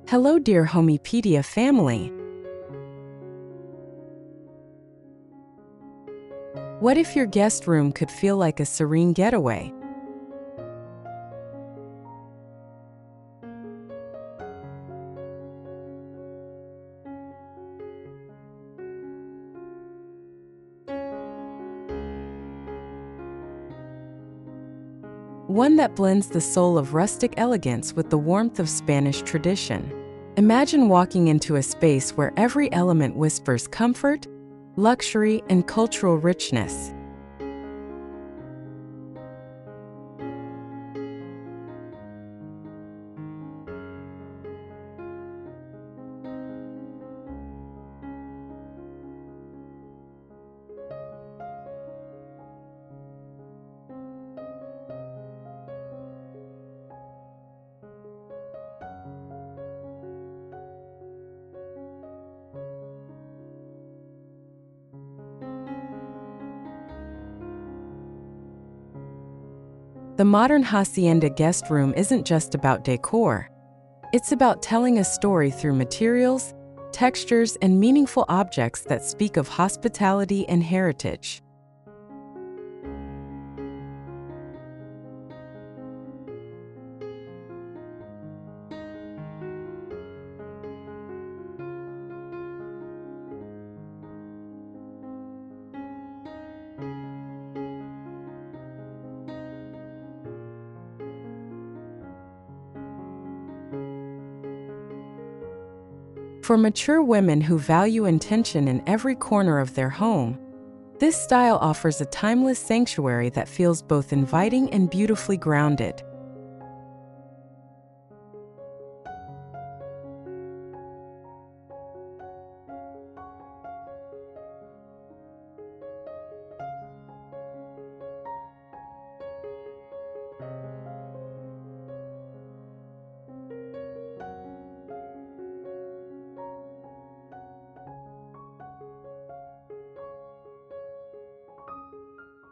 Hello, dear Homepedia family. What if your guest room could feel like a serene getaway? One that blends the soul of rustic elegance with the warmth of Spanish tradition. Imagine walking into a space where every element whispers comfort, luxury, and cultural richness. The modern Hacienda guest room isn't just about decor. It's about telling a story through materials, textures, and meaningful objects that speak of hospitality and heritage. For mature women who value intention in every corner of their home, this style offers a timeless sanctuary that feels both inviting and beautifully grounded.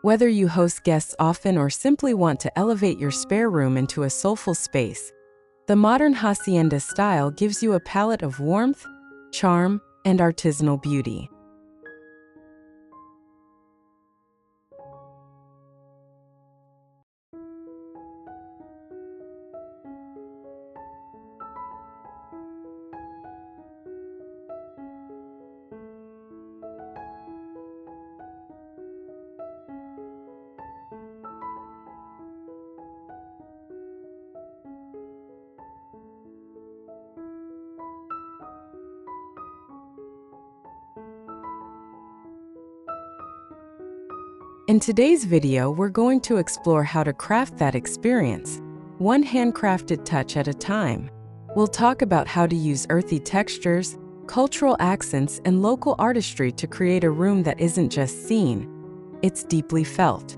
Whether you host guests often or simply want to elevate your spare room into a soulful space, the modern Hacienda style gives you a palette of warmth, charm, and artisanal beauty. In today's video, we're going to explore how to craft that experience, one handcrafted touch at a time. We'll talk about how to use earthy textures, cultural accents, and local artistry to create a room that isn't just seen, it's deeply felt.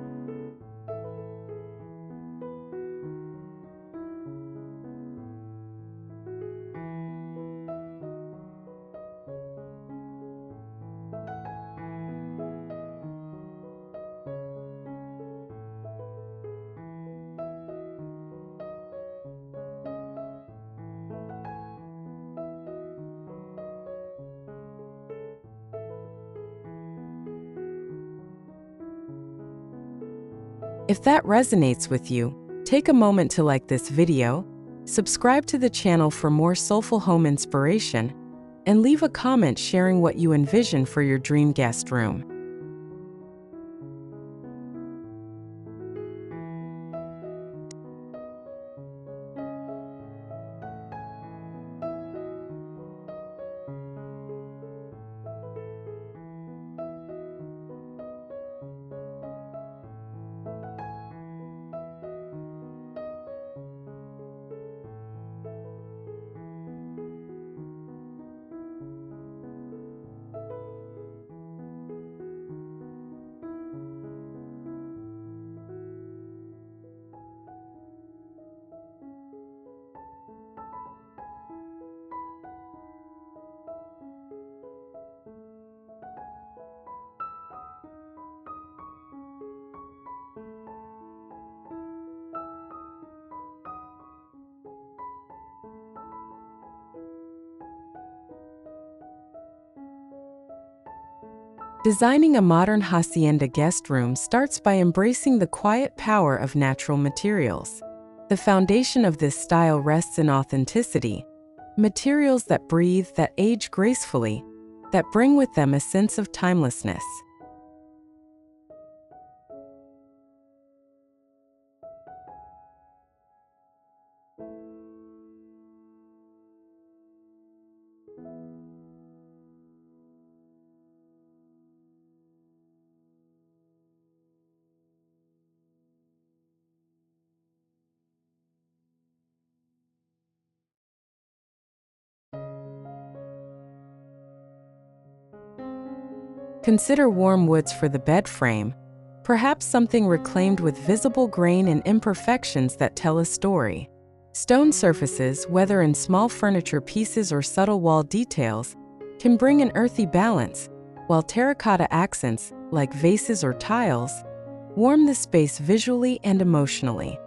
If that resonates with you, take a moment to like this video, subscribe to the channel for more soulful home inspiration, and leave a comment sharing what you envision for your dream guest room. Designing a modern hacienda guest room starts by embracing the quiet power of natural materials. The foundation of this style rests in authenticity, materials that breathe, that age gracefully, that bring with them a sense of timelessness. Consider warm woods for the bed frame, perhaps something reclaimed with visible grain and imperfections that tell a story. Stone surfaces, whether in small furniture pieces or subtle wall details, can bring an earthy balance, while terracotta accents, like vases or tiles, warm the space visually and emotionally.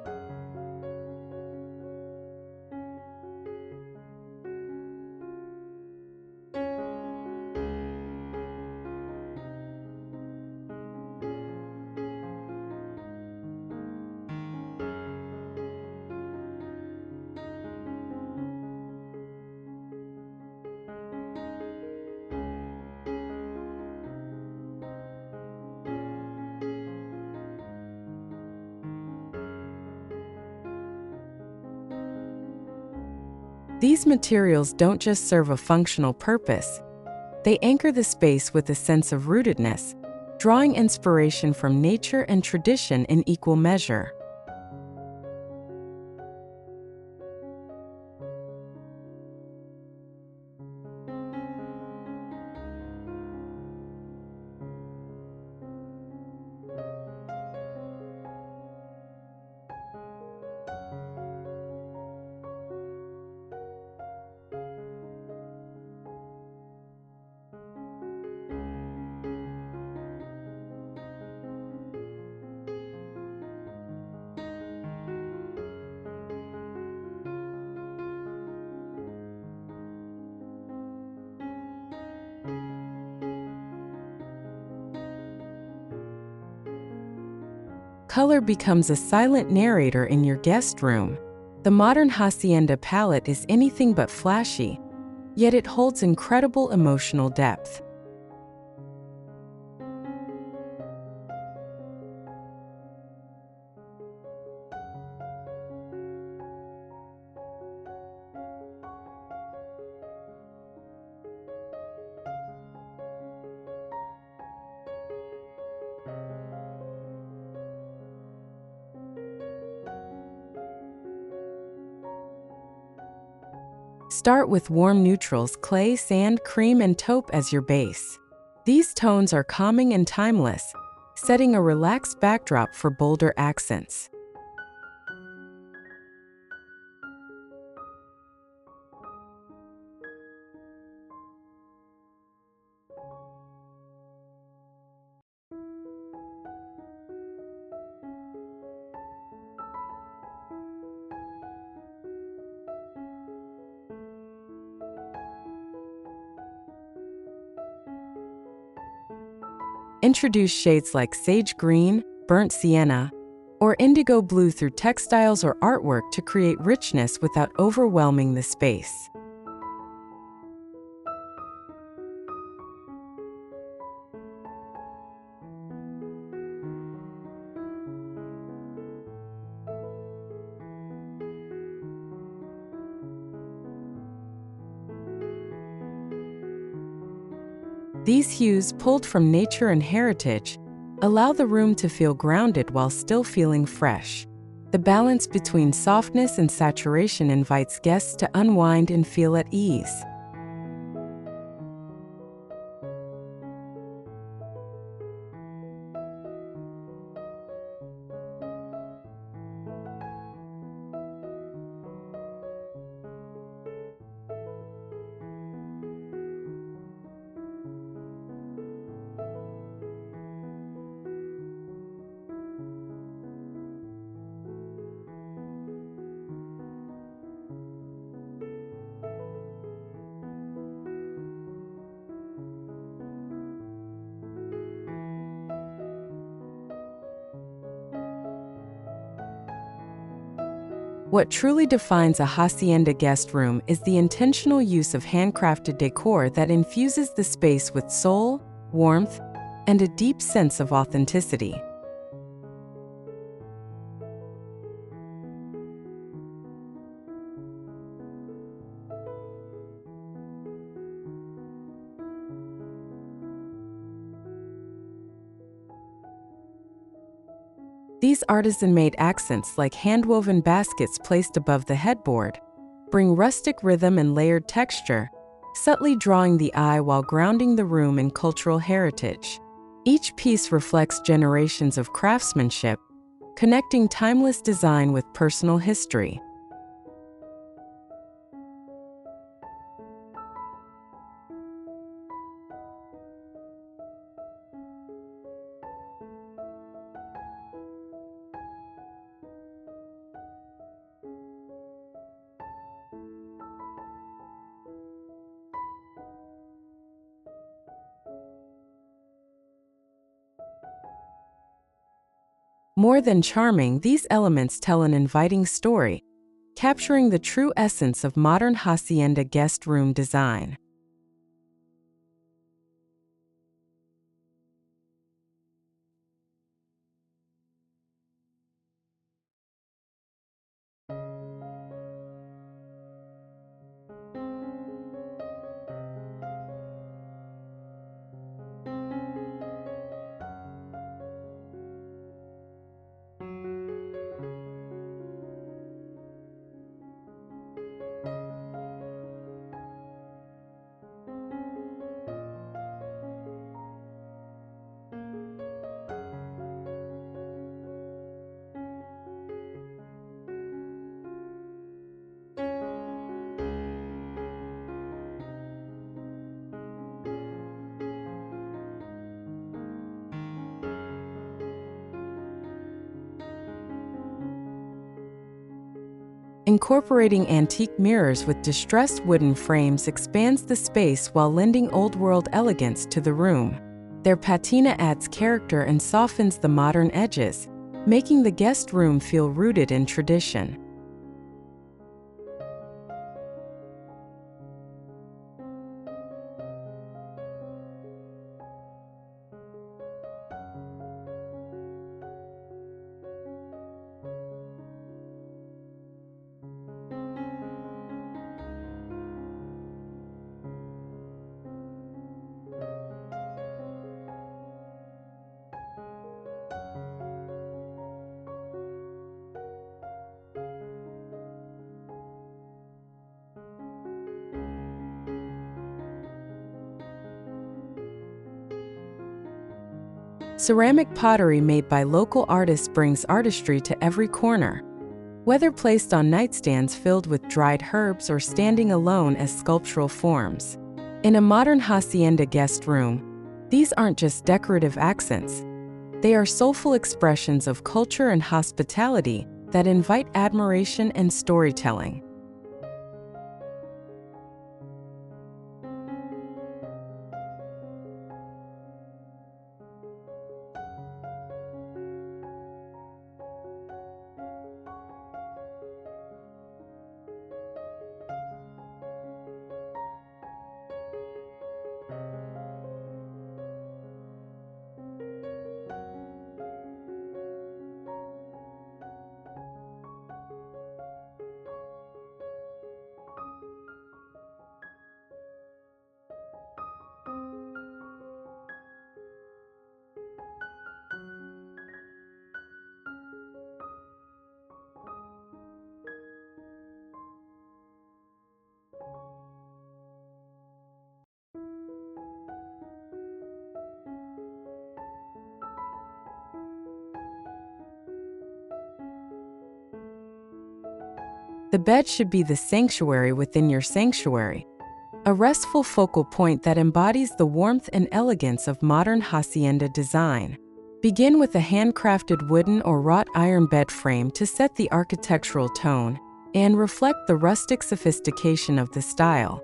These materials don't just serve a functional purpose, they anchor the space with a sense of rootedness, drawing inspiration from nature and tradition in equal measure. Color becomes a silent narrator in your guest room. The modern hacienda palette is anything but flashy, yet it holds incredible emotional depth. Start with warm neutrals, clay, sand, cream, and taupe as your base. These tones are calming and timeless, setting a relaxed backdrop for bolder accents. Introduce shades like sage green, burnt sienna, or indigo blue through textiles or artwork to create richness without overwhelming the space. These hues, pulled from nature and heritage, allow the room to feel grounded while still feeling fresh. The balance between softness and saturation invites guests to unwind and feel at ease. What truly defines a hacienda guest room is the intentional use of handcrafted decor that infuses the space with soul, warmth, and a deep sense of authenticity. These artisan-made accents, like hand-woven baskets placed above the headboard, bring rustic rhythm and layered texture, subtly drawing the eye while grounding the room in cultural heritage. Each piece reflects generations of craftsmanship, connecting timeless design with personal history. More than charming, these elements tell an inviting story, capturing the true essence of modern hacienda guest room design. Incorporating antique mirrors with distressed wooden frames expands the space while lending old-world elegance to the room. Their patina adds character and softens the modern edges, making the guest room feel rooted in tradition. Ceramic pottery made by local artists brings artistry to every corner. Whether placed on nightstands filled with dried herbs or standing alone as sculptural forms. In a modern hacienda guest room, these aren't just decorative accents. They are soulful expressions of culture and hospitality that invite admiration and storytelling. The bed should be the sanctuary within your sanctuary, a restful focal point that embodies the warmth and elegance of modern hacienda design. Begin with a handcrafted wooden or wrought iron bed frame to set the architectural tone and reflect the rustic sophistication of the style.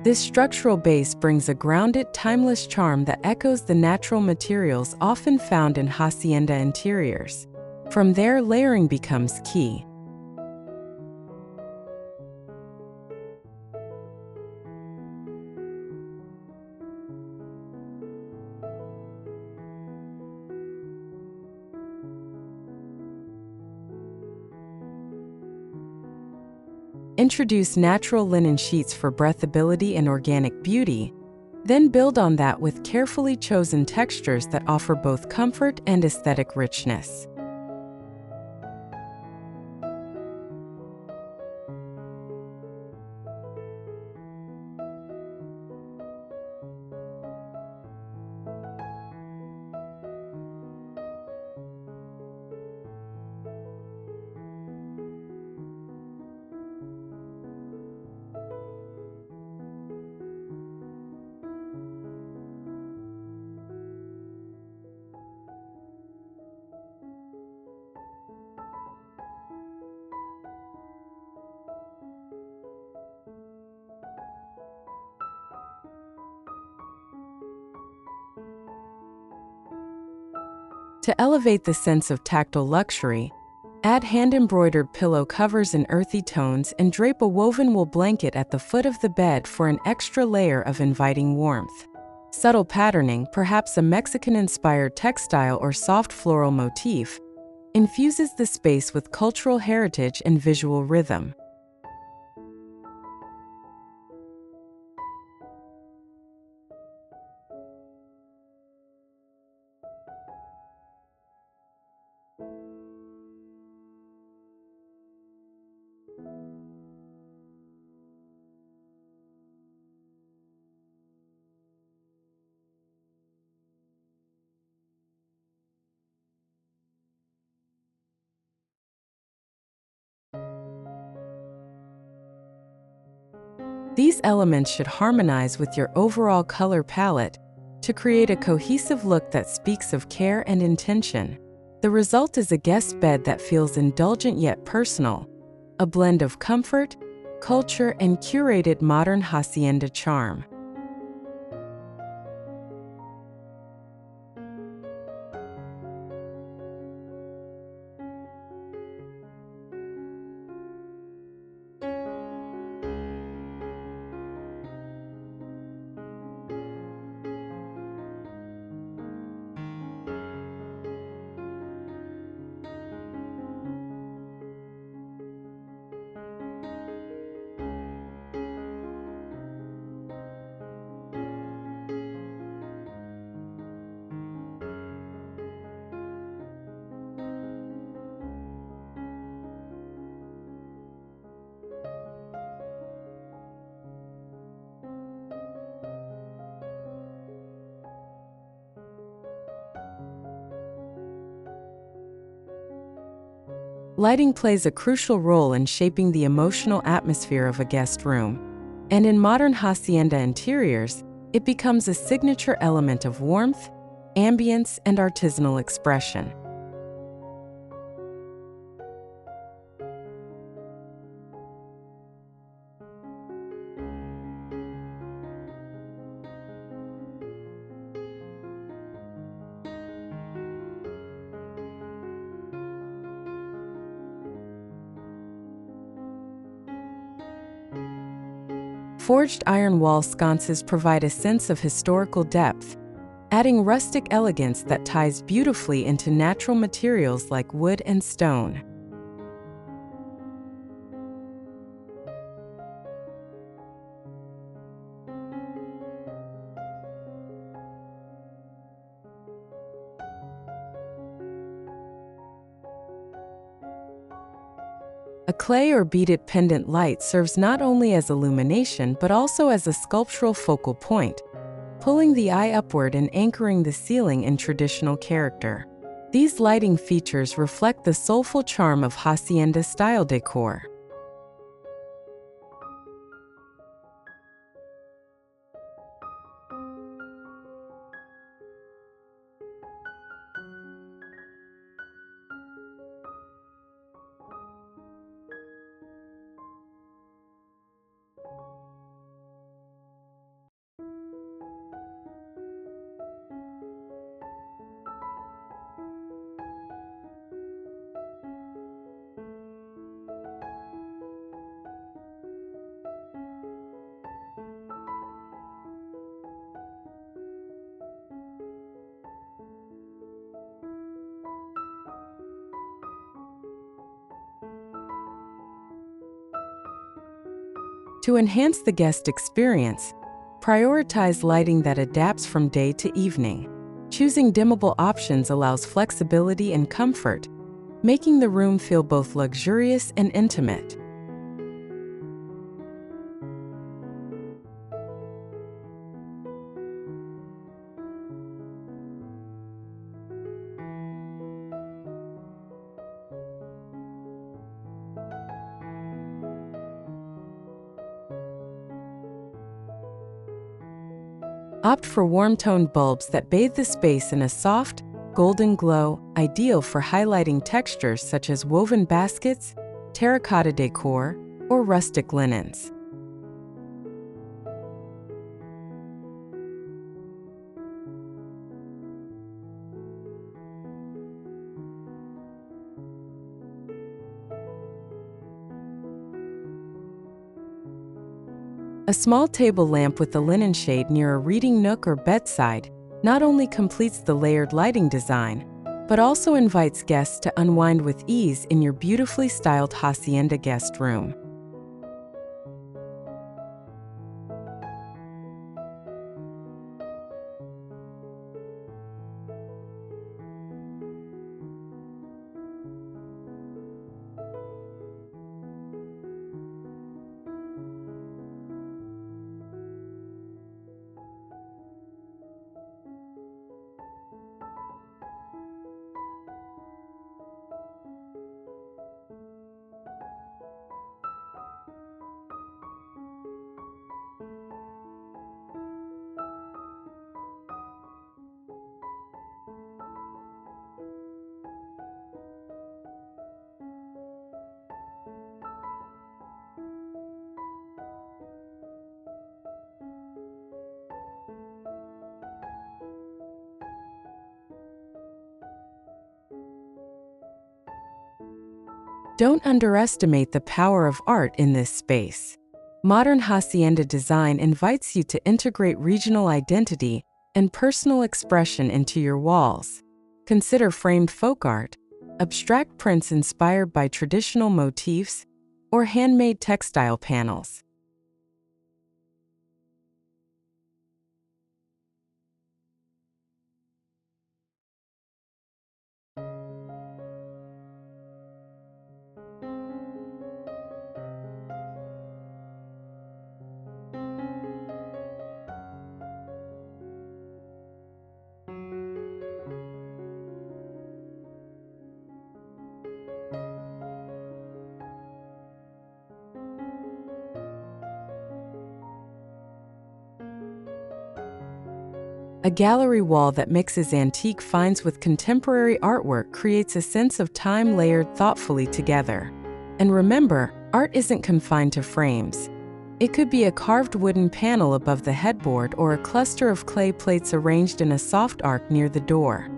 This structural base brings a grounded, timeless charm that echoes the natural materials often found in hacienda interiors. From there, layering becomes key. Introduce natural linen sheets for breathability and organic beauty, then build on that with carefully chosen textures that offer both comfort and aesthetic richness. To elevate the sense of tactile luxury, add hand-embroidered pillow covers in earthy tones and drape a woven wool blanket at the foot of the bed for an extra layer of inviting warmth. Subtle patterning, perhaps a Mexican-inspired textile or soft floral motif, infuses the space with cultural heritage and visual rhythm. These elements should harmonize with your overall color palette to create a cohesive look that speaks of care and intention. The result is a guest bed that feels indulgent yet personal, a blend of comfort, culture, and curated modern hacienda charm. Lighting plays a crucial role in shaping the emotional atmosphere of a guest room, and in modern hacienda interiors, it becomes a signature element of warmth, ambience, and artisanal expression. Forged iron wall sconces provide a sense of historical depth, adding rustic elegance that ties beautifully into natural materials like wood and stone. A clay or beaded pendant light serves not only as illumination but also as a sculptural focal point, pulling the eye upward and anchoring the ceiling in traditional character. These lighting features reflect the soulful charm of hacienda-style decor. To enhance the guest experience, prioritize lighting that adapts from day to evening. Choosing dimmable options allows flexibility and comfort, making the room feel both luxurious and intimate. Opt for warm-toned bulbs that bathe the space in a soft, golden glow, ideal for highlighting textures such as woven baskets, terracotta decor, or rustic linens. A small table lamp with a linen shade near a reading nook or bedside not only completes the layered lighting design, but also invites guests to unwind with ease in your beautifully styled Hacienda guest room. Don't underestimate the power of art in this space. Modern Hacienda design invites you to integrate regional identity and personal expression into your walls. Consider framed folk art, abstract prints inspired by traditional motifs, or handmade textile panels. A gallery wall that mixes antique finds with contemporary artwork creates a sense of time layered thoughtfully together. And remember, art isn't confined to frames. It could be a carved wooden panel above the headboard or a cluster of clay plates arranged in a soft arc near the door.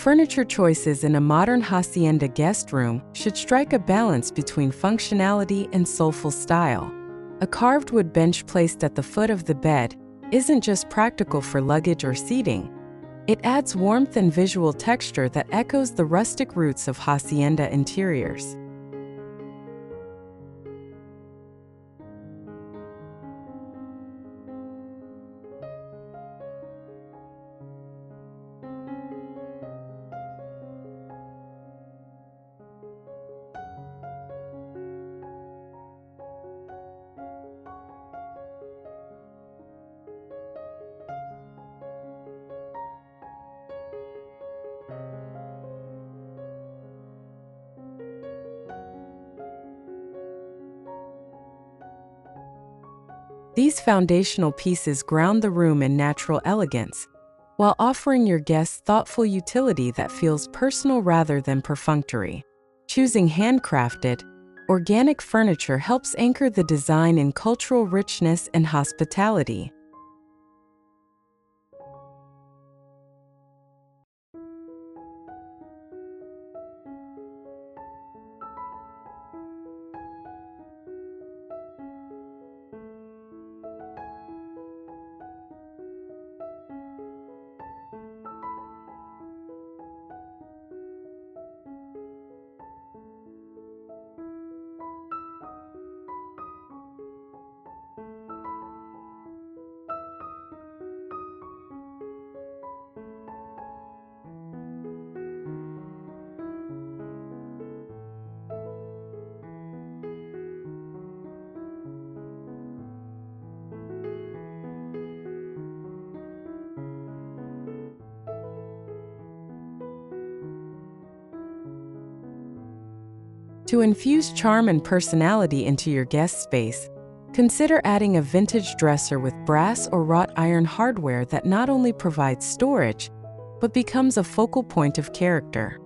Furniture choices in a modern Hacienda guest room should strike a balance between functionality and soulful style. A carved wood bench placed at the foot of the bed isn't just practical for luggage or seating. It adds warmth and visual texture that echoes the rustic roots of Hacienda interiors. These foundational pieces ground the room in natural elegance, while offering your guests thoughtful utility that feels personal rather than perfunctory. Choosing handcrafted, organic furniture helps anchor the design in cultural richness and hospitality. To infuse charm and personality into your guest space, consider adding a vintage dresser with brass or wrought iron hardware that not only provides storage, but becomes a focal point of character.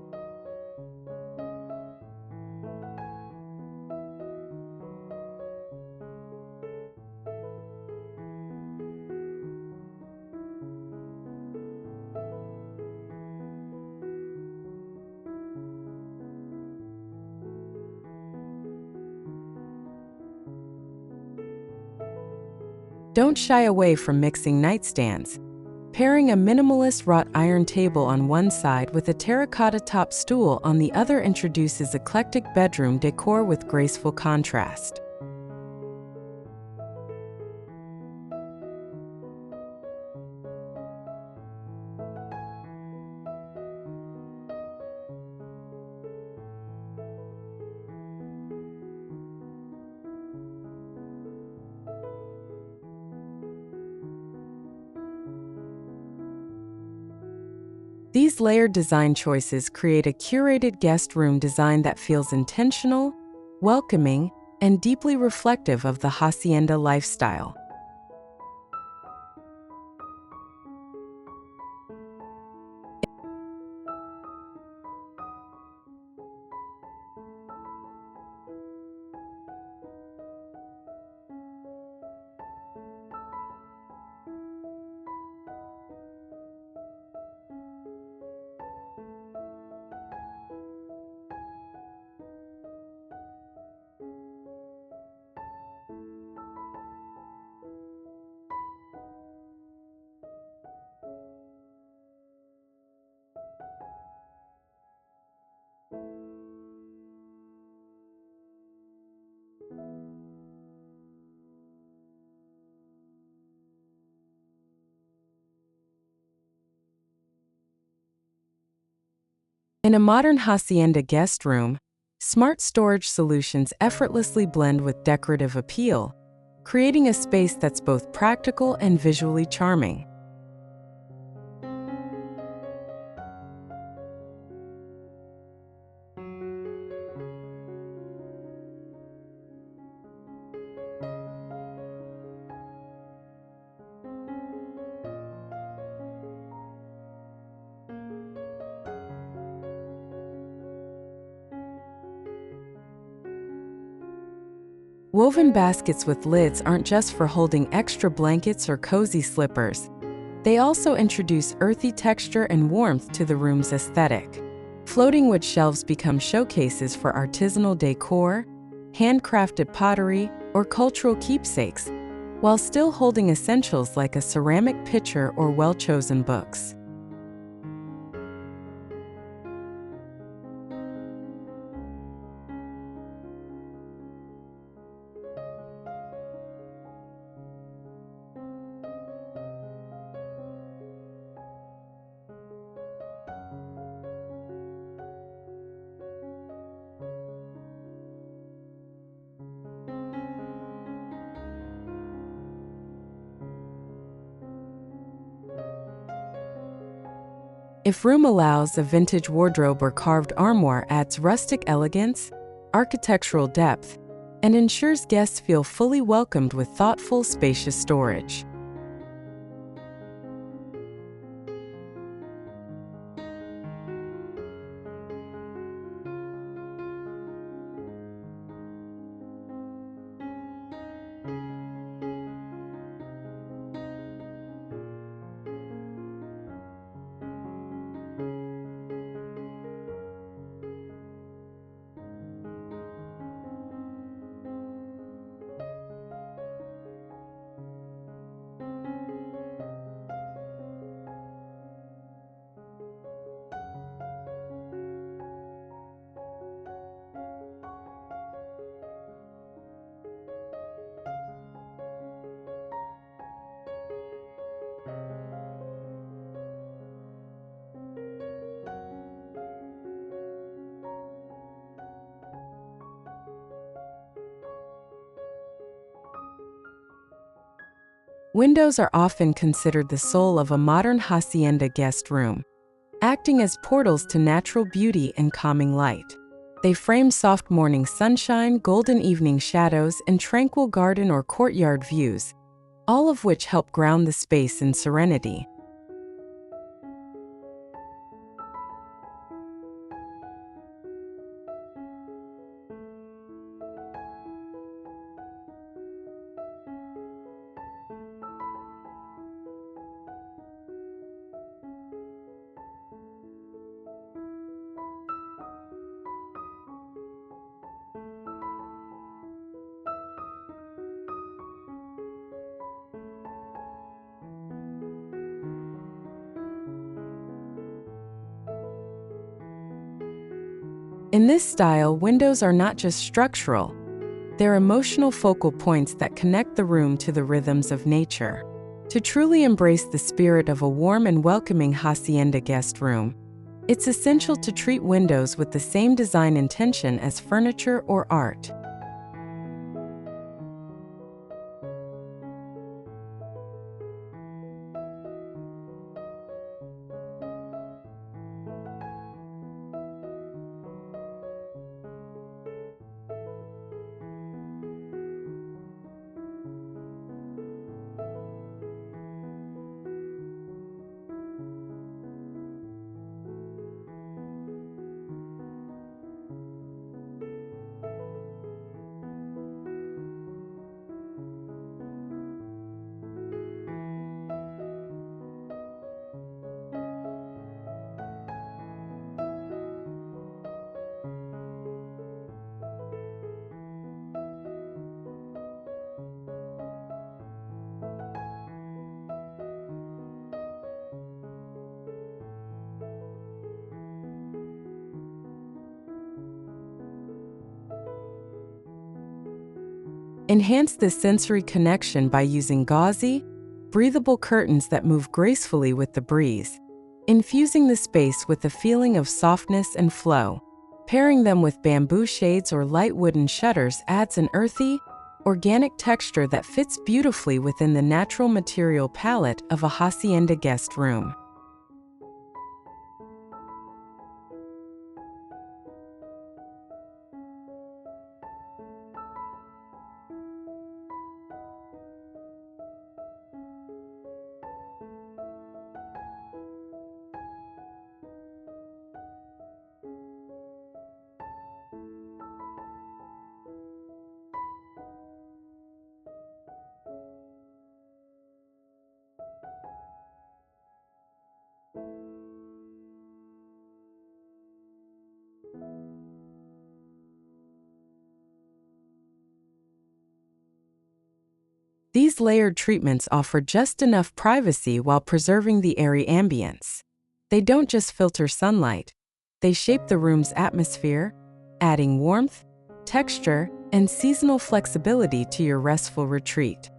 Don't shy away from mixing nightstands. Pairing a minimalist wrought iron table on one side with a terracotta top stool on the other introduces eclectic bedroom decor with graceful contrast. These layered design choices create a curated guest room design that feels intentional, welcoming, and deeply reflective of the Hacienda lifestyle. In a modern Hacienda guest room, smart storage solutions effortlessly blend with decorative appeal, creating a space that's both practical and visually charming. Woven baskets with lids aren't just for holding extra blankets or cozy slippers. They also introduce earthy texture and warmth to the room's aesthetic. Floating wood shelves become showcases for artisanal decor, handcrafted pottery, or cultural keepsakes, while still holding essentials like a ceramic pitcher or well-chosen books. If room allows, a vintage wardrobe or carved armoire adds rustic elegance, architectural depth, and ensures guests feel fully welcomed with thoughtful, spacious storage. Windows are often considered the soul of a modern hacienda guest room, acting as portals to natural beauty and calming light. They frame soft morning sunshine, golden evening shadows, and tranquil garden or courtyard views, all of which help ground the space in serenity. In this style, windows are not just structural, they're emotional focal points that connect the room to the rhythms of nature. To truly embrace the spirit of a warm and welcoming hacienda guest room, it's essential to treat windows with the same design intention as furniture or art. Enhance this sensory connection by using gauzy, breathable curtains that move gracefully with the breeze, infusing the space with a feeling of softness and flow. Pairing them with bamboo shades or light wooden shutters adds an earthy, organic texture that fits beautifully within the natural material palette of a hacienda guest room. These layered treatments offer just enough privacy while preserving the airy ambience. They don't just filter sunlight, they shape the room's atmosphere, adding warmth, texture, and seasonal flexibility to your restful retreat.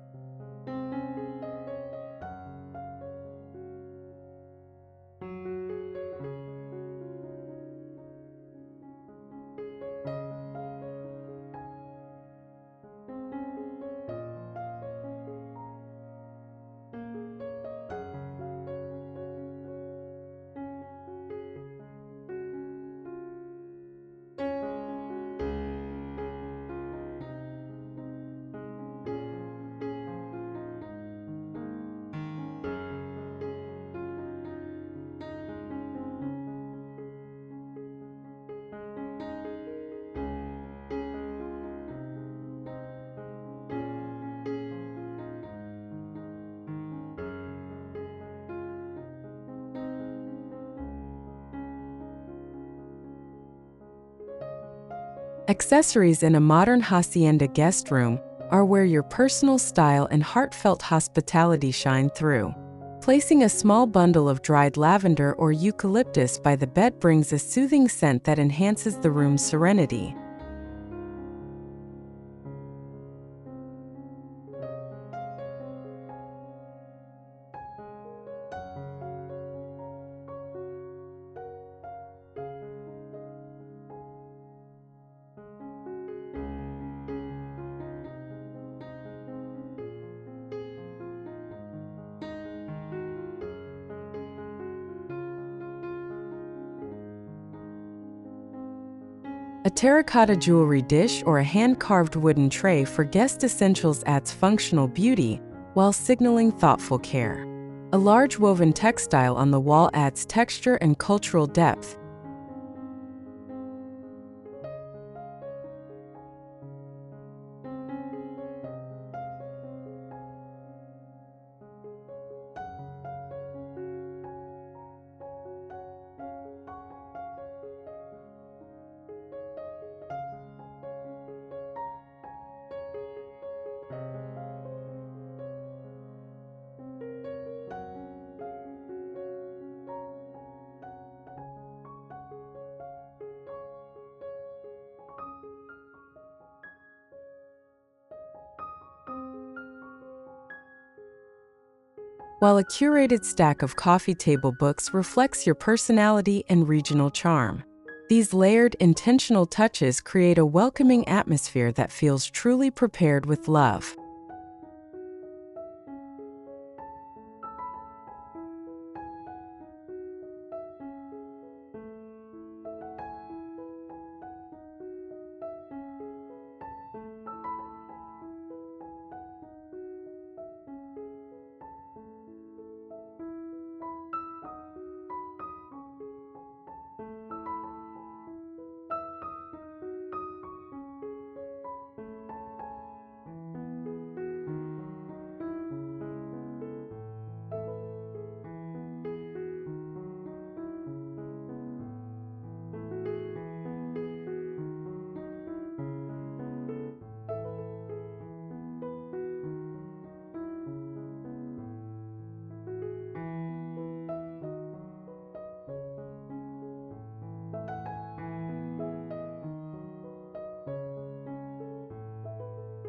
Accessories in a modern hacienda guest room are where your personal style and heartfelt hospitality shine through. Placing a small bundle of dried lavender or eucalyptus by the bed brings a soothing scent that enhances the room's serenity. A terracotta jewelry dish or a hand-carved wooden tray for guest essentials adds functional beauty while signaling thoughtful care. A large woven textile on the wall adds texture and cultural depth. While a curated stack of coffee table books reflects your personality and regional charm. These layered, intentional touches create a welcoming atmosphere that feels truly prepared with love.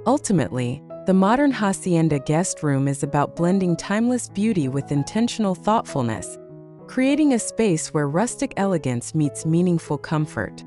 Ultimately, the modern hacienda guest room is about blending timeless beauty with intentional thoughtfulness, creating a space where rustic elegance meets meaningful comfort.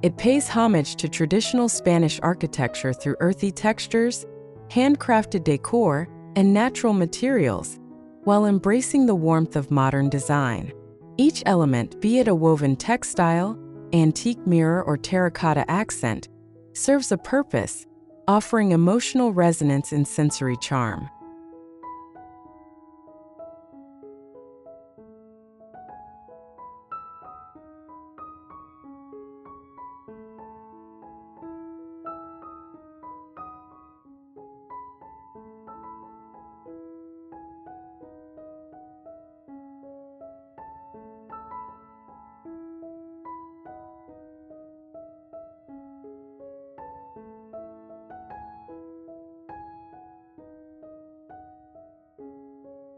It pays homage to traditional Spanish architecture through earthy textures, handcrafted decor, and natural materials, while embracing the warmth of modern design. Each element, be it a woven textile, antique mirror, or terracotta accent, serves a purpose, offering emotional resonance and sensory charm.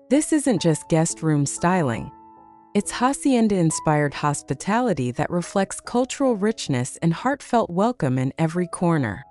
This isn't just guest room styling. It's hacienda-inspired hospitality that reflects cultural richness and heartfelt welcome in every corner.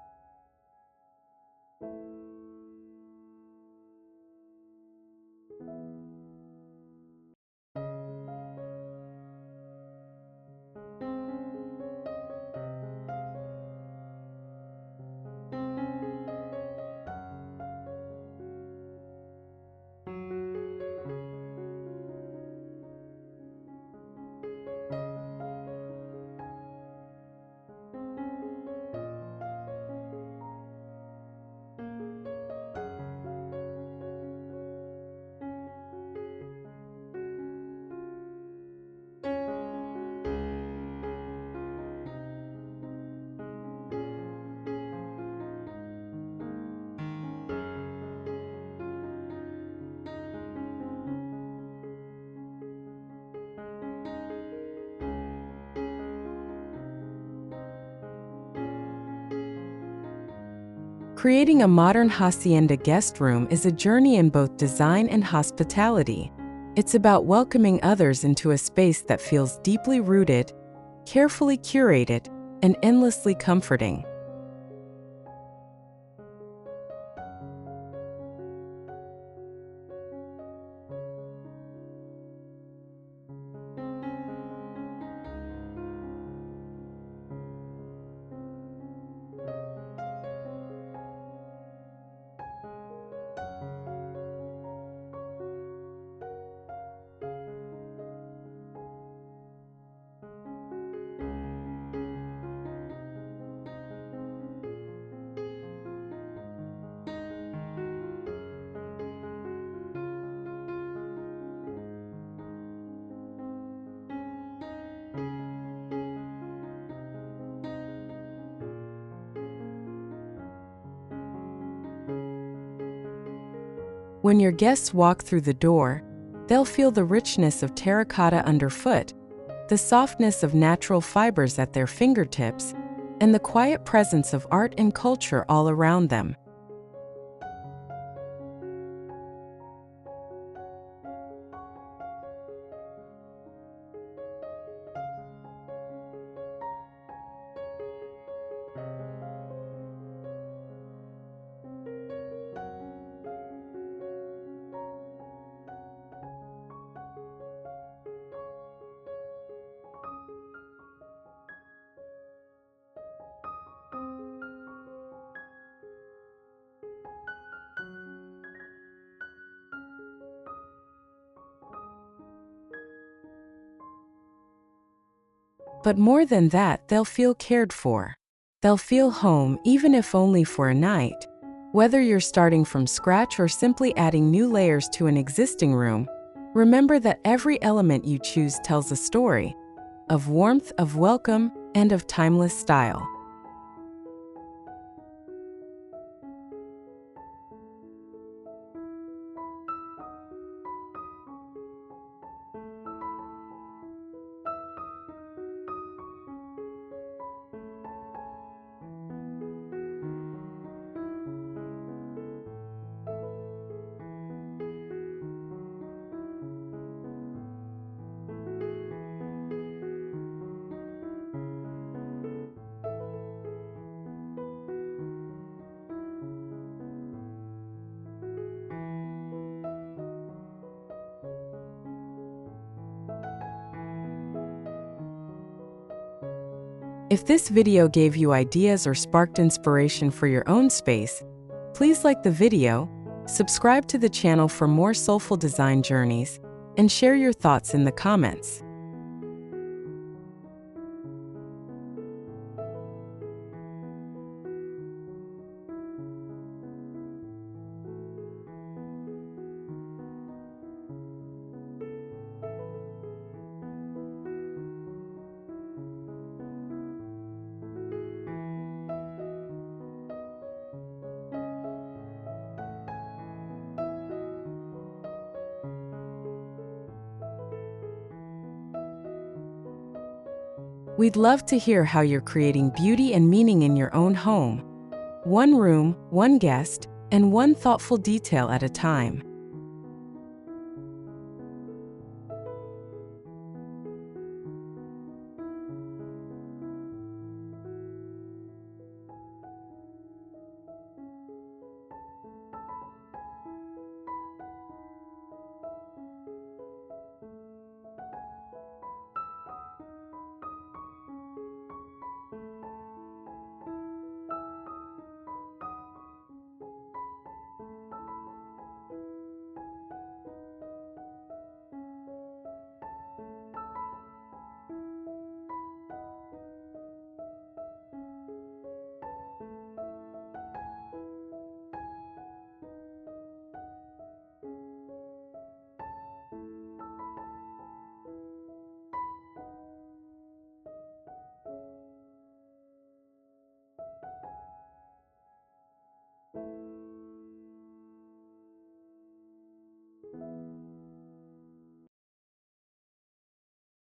Creating a modern hacienda guest room is a journey in both design and hospitality. It's about welcoming others into a space that feels deeply rooted, carefully curated, and endlessly comforting. When your guests walk through the door, they'll feel the richness of terracotta underfoot, the softness of natural fibers at their fingertips, and the quiet presence of art and culture all around them. But more than that, they'll feel cared for. They'll feel home, even if only for a night. Whether you're starting from scratch or simply adding new layers to an existing room, remember that every element you choose tells a story of warmth, of welcome, and of timeless style. If this video gave you ideas or sparked inspiration for your own space, please like the video, subscribe to the channel for more soulful design journeys, and share your thoughts in the comments. We'd love to hear how you're creating beauty and meaning in your own home. One room, one guest, and one thoughtful detail at a time.